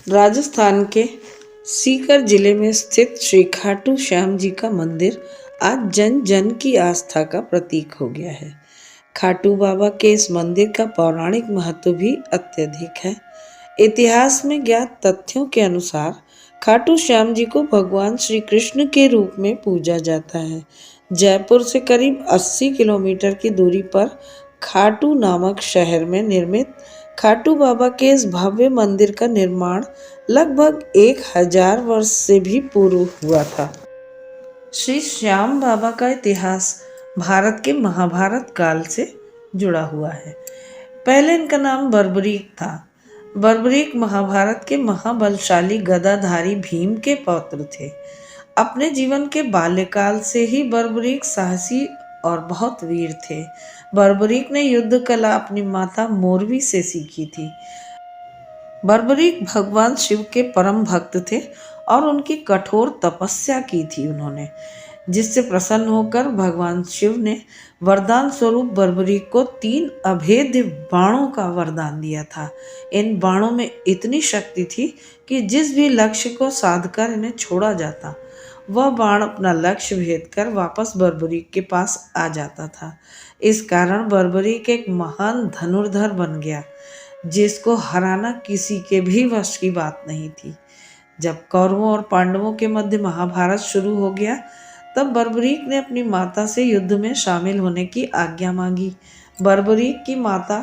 राजस्थान के सीकर जिले में स्थित श्री खाटू श्याम जी का मंदिर आज जन जन की आस्था का प्रतीक हो गया है। खाटू बाबा के इस मंदिर का पौराणिक महत्व भी अत्यधिक है। इतिहास में ज्ञात तथ्यों के अनुसार खाटू श्याम जी को भगवान श्री कृष्ण के रूप में पूजा जाता है। जयपुर से करीब 80 किलोमीटर की दूरी पर खाटू नामक शहर में निर्मित खाटू बाबा के इस भव्य मंदिर का निर्माण लगभग 1000 वर्ष से भी पूर्व हुआ था। श्री श्याम बाबा का इतिहास भारत के महाभारत काल से जुड़ा हुआ है। पहले इनका नाम बर्बरीक था। बर्बरीक महाभारत के महाबलशाली गदाधारी भीम के पौत्र थे। अपने जीवन के बाल्यकाल से ही बर्बरीक साहसी और बहुत वीर थे। बर्बरीक ने युद्ध कला अपनी माता मोरवी से सीखी थी। बर्बरीक भगवान शिव के परम भक्त थे और उनकी कठोर तपस्या की थी उन्होंने, जिससे प्रसन्न होकर भगवान शिव ने वरदान स्वरूप बर्बरीक को 3 अभेद्य बाणों का वरदान दिया था। इन बाणों में इतनी शक्ति थी कि जिस भी लक्ष्य को साधकर इन्हें छोड़ा जाता, वह बाण अपना लक्ष्य भेद कर वापस बर्बरीक के पास आ जाता था। इस कारण बर्बरीक एक महान धनुर्धर बन गया, जिसको हराना किसी के भी वश की बात नहीं थी। जब कौरवों और पांडवों के मध्य महाभारत शुरू हो गया, तब बर्बरीक ने अपनी माता से युद्ध में शामिल होने की आज्ञा मांगी। बर्बरीक की माता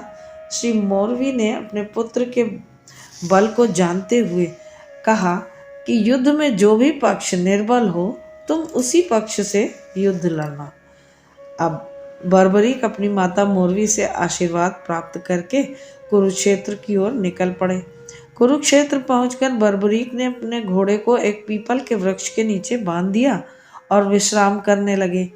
श्री मोरवी ने अपने पुत्र के बल को जानते हुए कहा कि युद्ध में जो भी पक्ष निर्बल हो, तुम उसी पक्ष से युद्ध लड़ना। अब बर्बरीक अपनी माता मोरवी से आशीर्वाद प्राप्त करके कुरुक्षेत्र की ओर निकल पड़े। कुरुक्षेत्र पहुंचकर बर्बरीक ने अपने घोड़े को एक पीपल के वृक्ष के नीचे बांध दिया और विश्राम करने लगे।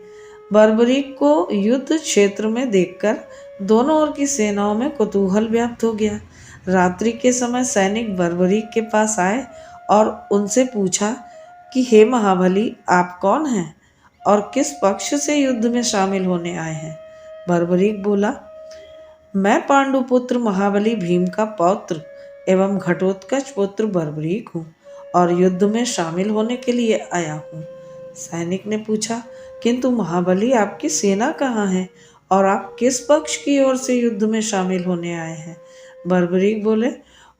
बर्बरीक को युद्ध क्षेत्र में देखकर दोनों ओर की सेनाओं में कुतूहल व्याप्त हो गया। रात्रि के समय सैनिक बर्बरीक के पास आए और उनसे पूछा कि हे महाबली, आप कौन हैं और किस पक्ष से युद्ध में शामिल होने आए हैं? बर्बरीक बोला, मैं पांडुपुत्र महाबली भीम का पौत्र एवं घटोत्कच पुत्र बर्बरीक हूँ और युद्ध में शामिल होने के लिए आया हूँ। सैनिक ने पूछा, किंतु महाबली, आपकी सेना कहाँ है और आप किस पक्ष की ओर से युद्ध में शामिल होने आए हैं? बर्बरीक बोले,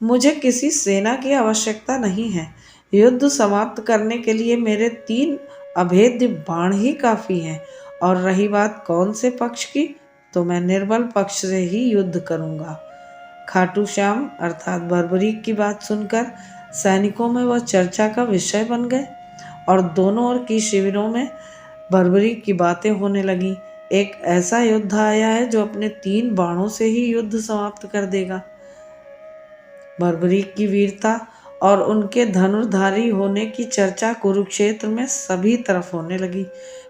मुझे किसी सेना की आवश्यकता नहीं है। युद्ध समाप्त करने के लिए मेरे 3 अभेद्य बाण ही काफ़ी हैं, और रही बात कौन से पक्ष की, तो मैं निर्बल पक्ष से ही युद्ध करूंगा। खाटू श्याम अर्थात बर्बरीक की बात सुनकर सैनिकों में वह चर्चा का विषय बन गए और दोनों ओर की शिविरों में बर्बरीक की बातें होने लगी। एक ऐसा योद्धा आया है जो अपने 3 बाणों से ही युद्ध समाप्त कर देगा। बर्बरीक की वीरता और उनके धनुर्धारी होने की चर्चा कुरुक्षेत्र में सभी तरफ होने लगी,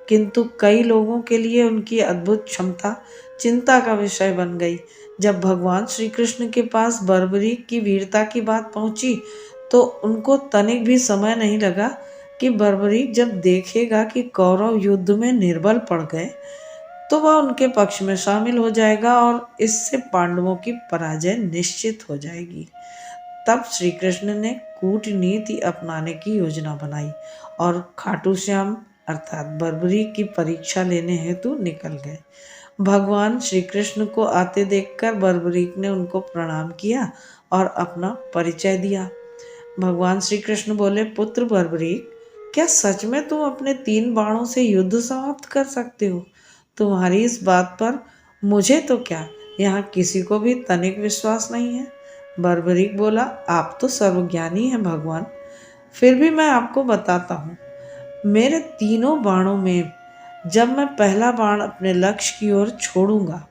किंतु कई लोगों के लिए उनकी अद्भुत क्षमता चिंता का विषय बन गई। जब भगवान श्री कृष्ण के पास बर्बरीक की वीरता की बात पहुंची, तो उनको तनिक भी समय नहीं लगा कि बर्बरीक जब देखेगा कि कौरव युद्ध में निर्बल पड़ गए, तो वह उनके पक्ष में शामिल हो जाएगा और इससे पांडवों की पराजय निश्चित हो जाएगी। तब श्री कृष्ण ने कूटनीति अपनाने की योजना बनाई और खाटू श्याम अर्थात बर्बरीक की परीक्षा लेने हेतु निकल गए। भगवान श्री कृष्ण को आते देखकर बर्बरीक ने उनको प्रणाम किया और अपना परिचय दिया। भगवान श्री कृष्ण बोले, पुत्र बर्बरीक, क्या सच में तुम अपने 3 बाणों से युद्ध समाप्त कर सकते हो? तुम्हारी इस बात पर मुझे तो क्या, यहाँ किसी को भी तनिक विश्वास नहीं है। बर्बरीक बोला, आप तो सर्वज्ञानी हैं भगवान, फिर भी मैं आपको बताता हूँ। मेरे 3 बाणों में जब मैं पहला बाण अपने लक्ष्य की ओर छोड़ूंगा,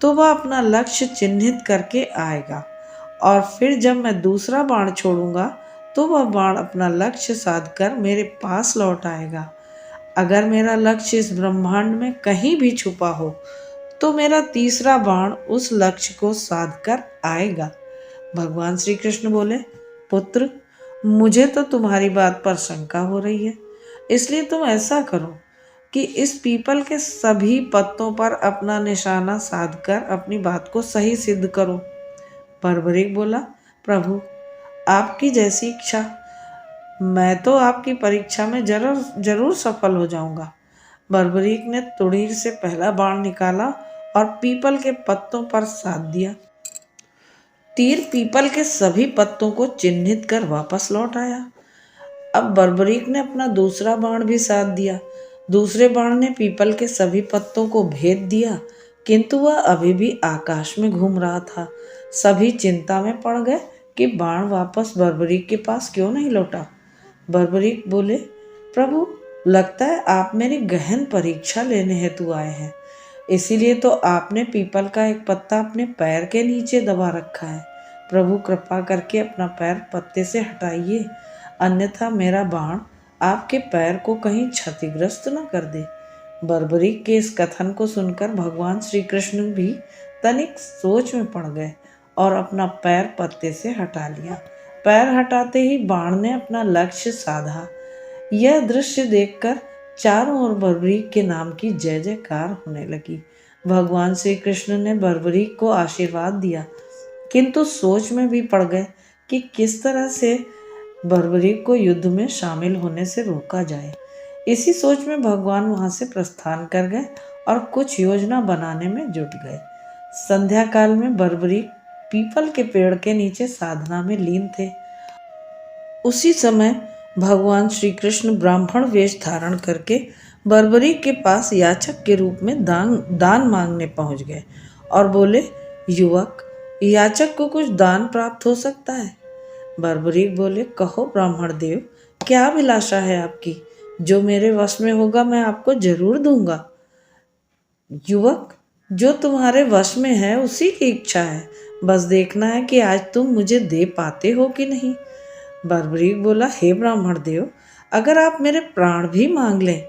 तो वह अपना लक्ष्य चिन्हित करके आएगा, और फिर जब मैं दूसरा बाण छोड़ूंगा, तो वह बाण अपना लक्ष्य साधकर मेरे पास लौट आएगा। अगर मेरा लक्ष्य इस ब्रह्मांड में कहीं भी छुपा हो, तो मेरा तीसरा बाण उस लक्ष्य को साधकर आएगा। भगवान श्री कृष्ण बोले, पुत्र, मुझे तो तुम्हारी बात पर शंका हो रही है, इसलिए तुम ऐसा करो कि इस पीपल के सभी पत्तों पर अपना निशाना साधकर अपनी बात को सही सिद्ध करो। बर्बरीक बोला, प्रभु, आपकी जैसी इच्छा। मैं तो आपकी परीक्षा में जरूर जरूर सफल हो जाऊंगा। बर्बरीक ने तुड़ीर से पहला बाण निकाला और पीपल के पत्तों पर साध दिया। तीर पीपल के सभी पत्तों को चिन्हित कर वापस लौट आया। अब बर्बरीक ने अपना दूसरा बाण भी साध दिया। दूसरे बाण ने पीपल के सभी पत्तों को भेद दिया, किंतु वह अभी भी आकाश में घूम रहा था। सभी चिंता में पड़ गए कि बाण वापस बर्बरीक के पास क्यों नहीं लौटा। बर्बरीक बोले, प्रभु, लगता है आप मेरी गहन परीक्षा लेने हेतु आए हैं। इसीलिए तो आपने पीपल का एक पत्ता अपने पैर के नीचे दबा रखा है। प्रभु, कृपा करके अपना पैर पत्ते से हटाइए, अन्यथा मेरा बाण आपके पैर को कहीं क्षतिग्रस्त न कर दे। बर्बरीक के इस कथन को सुनकर भगवान श्री कृष्ण भी तनिक सोच में पड़ गए और अपना पैर पत्ते से हटा लिया। पैर हटाते ही बाण ने अपना लक्ष्य साधा। यह दृश्य देखकर चारों ओर बर्बरीक के नाम की जय जयकार होने लगी। भगवान श्री कृष्ण ने बर्बरीक को आशीर्वाद दिया, किंतु सोच में भी पड़ गए कि किस तरह से बर्बरीक को युद्ध में शामिल होने से रोका जाए। इसी सोच में भगवान वहां से प्रस्थान कर गए और कुछ योजना बनाने में जुट गए। संध्या काल में बर्बरीक पीपल के पेड़ के नीचे साधना में लीन थे। उसी समय भगवान श्री कृष्ण ब्राह्मण वेश धारण करके बर्बरीक के पास याचक के रूप में दान मांगने पहुंच गए और बोले, युवक, याचक को कुछ दान प्राप्त हो सकता है। बर्बरीक बोले, कहो ब्राह्मण देव, क्या अभिलाषा है आपकी? जो मेरे वश में होगा मैं आपको जरूर दूंगा। युवक, जो तुम्हारे वश में है उसी की इच्छा है, बस देखना है कि आज तुम मुझे दे पाते हो कि नहीं। बर्बरीक बोला, हे ब्राह्मण देव, अगर आप मेरे प्राण भी मांग लें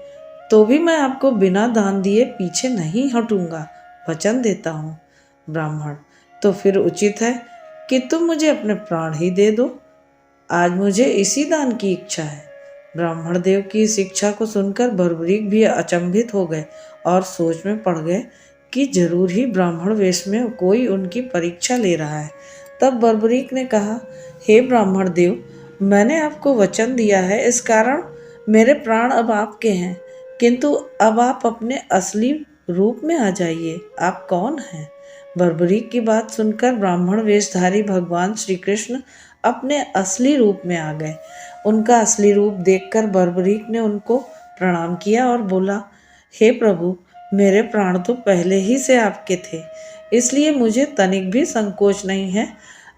तो भी मैं आपको बिना दान दिए पीछे नहीं हटूंगा, वचन देता हूँ। ब्राह्मण, तो फिर उचित है कि तुम मुझे अपने प्राण ही दे दो, आज मुझे इसी दान की इच्छा है। ब्राह्मण देव की इस इच्छा को सुनकर बर्बरीक भी अचंभित हो गए और सोच में पड़ गए कि जरूर ही ब्राह्मण वेश में कोई उनकी परीक्षा ले रहा है। तब बर्बरीक ने कहा, हे ब्राह्मण देव, मैंने आपको वचन दिया है, इस कारण मेरे प्राण अब आपके हैं, किंतु अब आप अपने असली रूप में आ जाइए। आप कौन हैं? बर्बरीक की बात सुनकर ब्राह्मण वेशधारी भगवान श्री कृष्ण अपने असली रूप में आ गए। उनका असली रूप देखकर बर्बरीक ने उनको प्रणाम किया और बोला, हे प्रभु, मेरे प्राण तो पहले ही से आपके थे, इसलिए मुझे तनिक भी संकोच नहीं है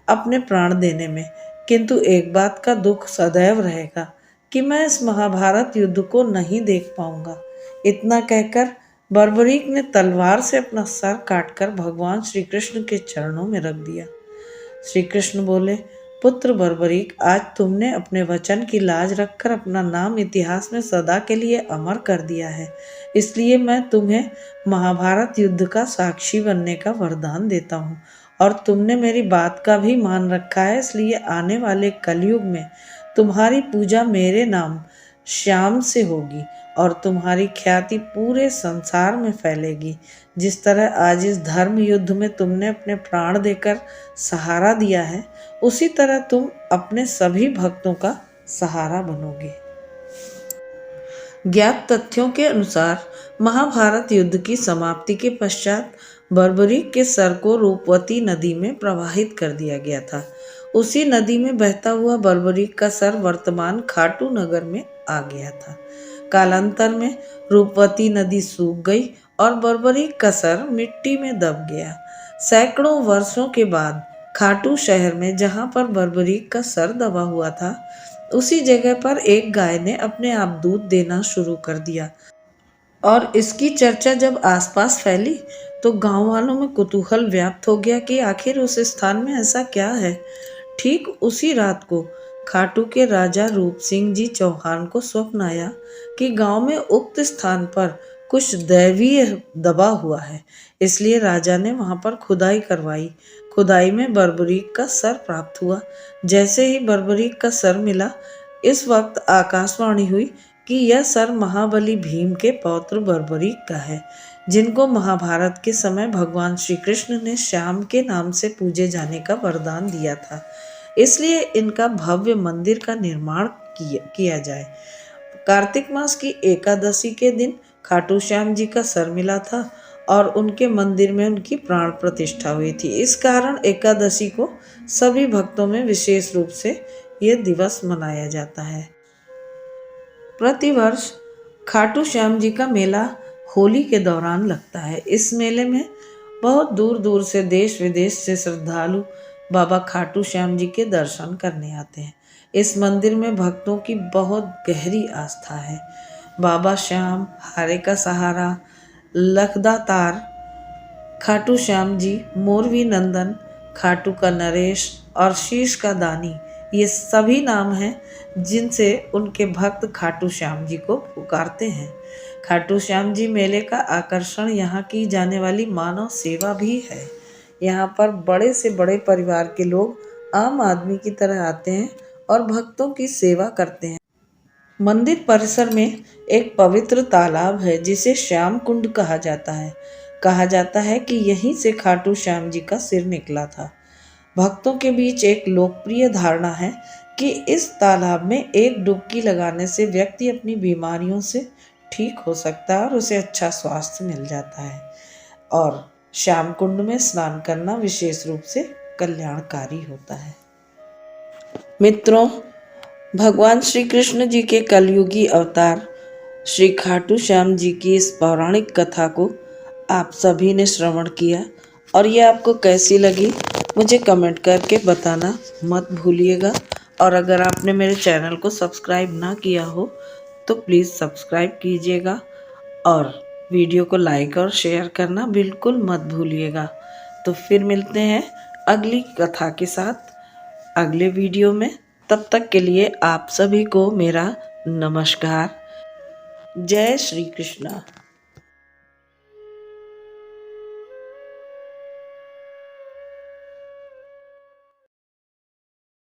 अपने प्राण देने में, किंतु एक बात का दुख सदैव रहेगा कि मैं इस महाभारत युद्ध को नहीं देख पाऊंगा। इतना कहकर बर्बरीक ने तलवार से अपना सर काटकर भगवान श्री कृष्ण के चरणों में रख दिया। श्री कृष्ण बोले, पुत्र बर्बरीक, आज तुमने अपने वचन की लाज रखकर अपना नाम इतिहास में सदा के लिए अमर कर दिया है, इसलिए मैं तुम्हें महाभारत युद्ध का साक्षी बनने का वरदान देता हूँ। और तुमने मेरी बात का भी मान रखा है, इसलिए आने वाले कलयुग में तुम्हारी पूजा मेरे नाम श्याम से होगी और तुम्हारी ख्याति पूरे संसार में फैलेगी। जिस तरह आज इस धर्म युद्ध में तुमने अपने प्राण देकर सहारा दिया है, उसी तरह तुम अपने सभी भक्तों का सहारा बनोगे। ज्ञात तथ्यों के अनुसार महाभारत युद्ध की समाप्ति के पश्चात बर्बरीक के सर को रूपवती नदी में प्रवाहित कर दिया गया था। उसी नदी में बहता हुआ बर्बरीक का सर वर्तमान खाटू नगर में आ गया था। कालांतर में रूपवती नदी सूख गई और बर्बरीक का सर मिट्टी में दब गया। सैकड़ों वर्षों के बाद खाटू शहर में, जहां पर बर्बरीक का सर दबा हुआ था, उसी जगह पर एक गाय ने अपने आप दूध देना शुरू कर दिया और इसकी चर्चा जब आसपास फैली तो गांव वालों में कुतूहल व्याप्त हो गया कि आखिर उस स्थान में ऐसा क्या है। ठीक उसी रात को खाटू के राजा रूप सिंह जी चौहान को स्वप्न आया कि गांव में उक्त स्थान पर कुछ दैवीय दबा हुआ है, इसलिए राजा ने वहां पर खुदाई करवाई। खुदाई में बर्बरीक का सर प्राप्त हुआ। जैसे ही बर्बरीक का सर मिला, इस वक्त आकाशवाणी हुई कि यह सर महाबली भीम के पौत्र बर्बरीक का है, जिनको महाभारत के समय भगवान श्री कृष्ण ने श्याम के नाम से पूजे जाने का वरदान दिया था। इसलिए इनका भव्य मंदिर का निर्माण किया जाए। कार्तिक मास की एकादशी के दिन खाटू श्याम जी का सर मिला था और उनके मंदिर में उनकी प्राण प्रतिष्ठा हुई थी। इस कारण एकादशी को सभी भक्तों में विशेष रूप से यह दिवस मनाया जाता है। प्रतिवर्ष खाटू श्याम जी का मेला होली के दौरान लगता है। इस मेले में बहुत दूर दूर से देश विदेश से श्रद्धालु बाबा खाटू श्याम जी के दर्शन करने आते हैं। इस मंदिर में भक्तों की बहुत गहरी आस्था है। बाबा श्याम, हारे का सहारा, लखदातार, खाटू श्याम जी, मोरवी नंदन, खाटू का नरेश और शीश का दानी, ये सभी नाम हैं जिनसे उनके भक्त खाटू श्याम जी को पुकारते हैं। खाटू श्याम जी मेले का आकर्षण यहाँ की जाने वाली मानव सेवा भी है। यहाँ पर बड़े से बड़े परिवार के लोग आम आदमी की तरह आते हैं और भक्तों की सेवा करते हैं। मंदिर परिसर में एक पवित्र तालाब है जिसे श्याम कुंड कहा जाता है। कहा जाता है कि यहीं से खाटू श्याम जी का सिर निकला था। भक्तों के बीच एक लोकप्रिय धारणा है कि इस तालाब में एक डुबकी लगाने से व्यक्ति अपनी बीमारियों से ठीक हो सकता है और उसे अच्छा स्वास्थ्य मिल जाता है। और श्याम कुंड में स्नान करना विशेष रूप से कल्याणकारी होता है। मित्रों, भगवान श्री कृष्ण जी के कलयुगी अवतार श्री खाटू श्याम जी की इस पौराणिक कथा को आप सभी ने श्रवण किया और ये आपको कैसी लगी मुझे कमेंट करके बताना मत भूलिएगा। और अगर आपने मेरे चैनल को सब्सक्राइब ना किया हो तो प्लीज़ सब्सक्राइब कीजिएगा और वीडियो को लाइक और शेयर करना बिल्कुल मत भूलिएगा। तो फिर मिलते हैं अगली कथा के साथ अगले वीडियो में। तब तक के लिए आप सभी को मेरा नमस्कार। जय श्री कृष्ण।